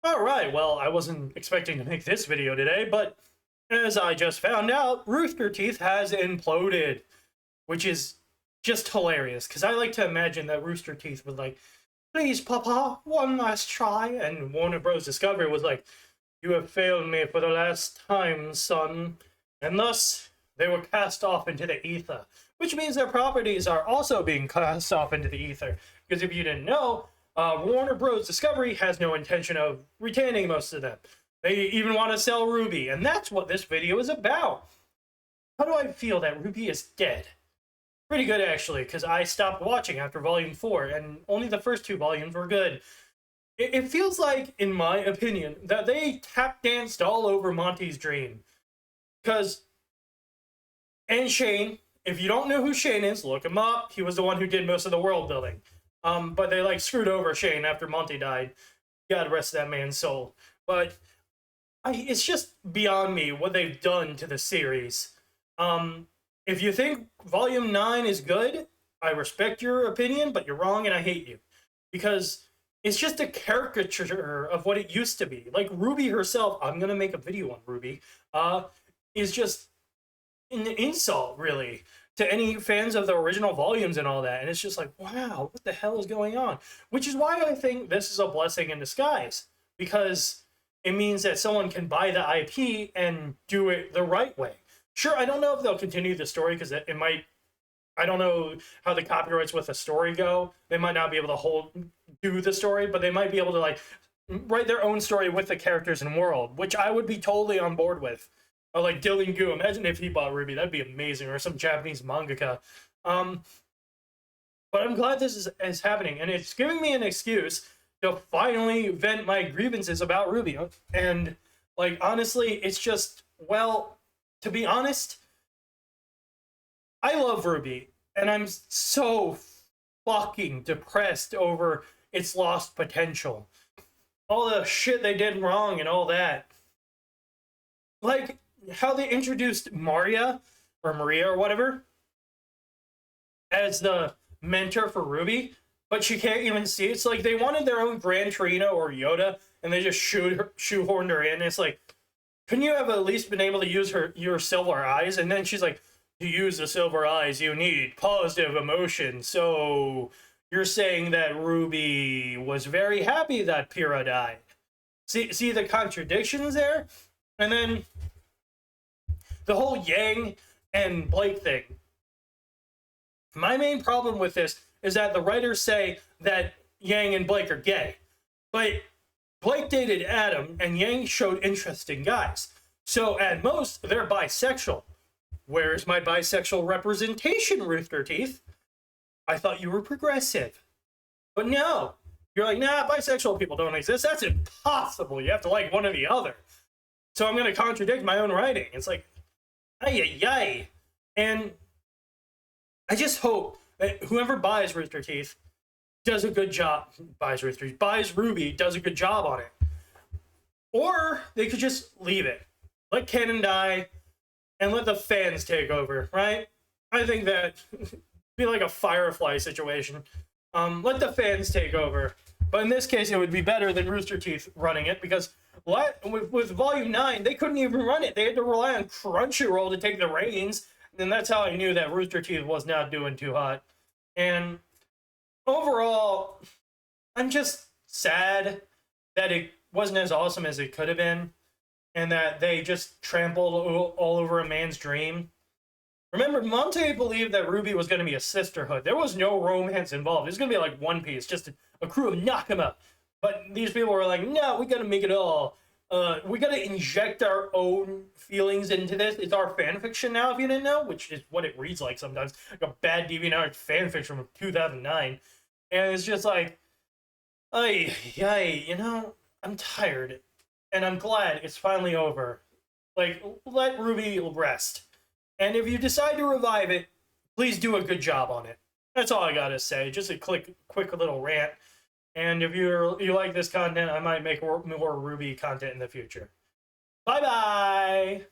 Alright, well, I wasn't expecting to make this video today, but as I just found out, RoosterTeeth has imploded, which is just hilarious, because I like to imagine that RoosterTeeth was like, please, Papa, one last try, and Warner Bros. Discovery was like, you have failed me for the last time, son, and thus they were cast off into the ether, which means their properties are also being cast off into the ether, because if you didn't know, Warner Bros. Discovery has no intention of retaining most of them. They even want to sell RWBY, and that's what this video is about. How do I feel that RWBY is dead? Pretty good, actually, because I stopped watching after Volume 4, and only the first 2 volumes were good. It feels like, in my opinion, that they tap-danced all over Monty's dream. Because, and Shane, if you don't know who Shane is, look him up. He was the one who did most of the world building. But they, like, screwed over Shane after Monty died. God rest that man's soul. But it's just beyond me what they've done to the series. If you think Volume 9 is good, I respect your opinion, but you're wrong and I hate you. Because it's just a caricature of what it used to be. Like, RWBY herself, I'm going to make a video on RWBY, is just an insult, really, to any fans of the original volumes and all that. And it's just like, wow, what the hell is going on? Which is why I think this is a blessing in disguise. Because it means that someone can buy the IP and do it the right way. Sure, I don't know if they'll continue the story, because it might... I don't know how the copyrights with the story go. They might not be able to do the story, but they might be able to, like, write their own story with the characters and world, which I would be totally on board with. Or like Dylan Gu, imagine if he bought RWBY, that'd be amazing, or some Japanese mangaka. But I'm glad this is happening, and it's giving me an excuse to finally vent my grievances about RWBY. And, like, honestly, it's just, well, to be honest, I love RWBY, and I'm so fucking depressed over its lost potential. All the shit they did wrong and all that. Like, how they introduced Maria or whatever as the mentor for RWBY, but she can't even see. It's like they wanted their own Gran Torino or Yoda, and they just shoehorned her in. It's like, couldn't you have at least been able to use your silver eyes? And then she's like, to use the silver eyes, you need positive emotion. So you're saying that RWBY was very happy that Pyrrha died. See the contradictions there? And then the whole Yang and Blake thing. My main problem with this is that the writers say that Yang and Blake are gay. But Blake dated Adam, and Yang showed interest in guys. So at most, they're bisexual. Where's my bisexual representation, RoosterTeeth? I thought you were progressive. But no. You're like, nah, bisexual people don't exist. That's impossible. You have to like one or the other. So I'm going to contradict my own writing. It's like, ay. And I just hope that whoever buys RoosterTeeth does a good job. Buys RWBY, does a good job on it. Or they could just leave it. Let canon die. And let the fans take over, right? I think that be like a Firefly situation. Let the fans take over. But in this case, it would be better than RoosterTeeth running it, because with Volume 9, they couldn't even run it. They had to rely on Crunchyroll to take the reins. And that's how I knew that RoosterTeeth was not doing too hot. And overall, I'm just sad that it wasn't as awesome as it could have been. And that they just trampled all over a man's dream. Remember, Monte believed that RWBY was going to be a sisterhood. There was no romance involved. It was going to be like One Piece, just a crew of Nakama. But these people were like, no, we got to make it all. We got to inject our own feelings into this. It's our fanfiction now, if you didn't know, which is what it reads like sometimes. Like a bad DeviantArt fanfiction from 2009. And it's just like, you know, I'm tired. And I'm glad it's finally over. Like, let RWBY rest. And if you decide to revive it, please do a good job on it. That's all I gotta say. Just a quick little rant. And if you like this content, I might make more RWBY content in the future. Bye-bye!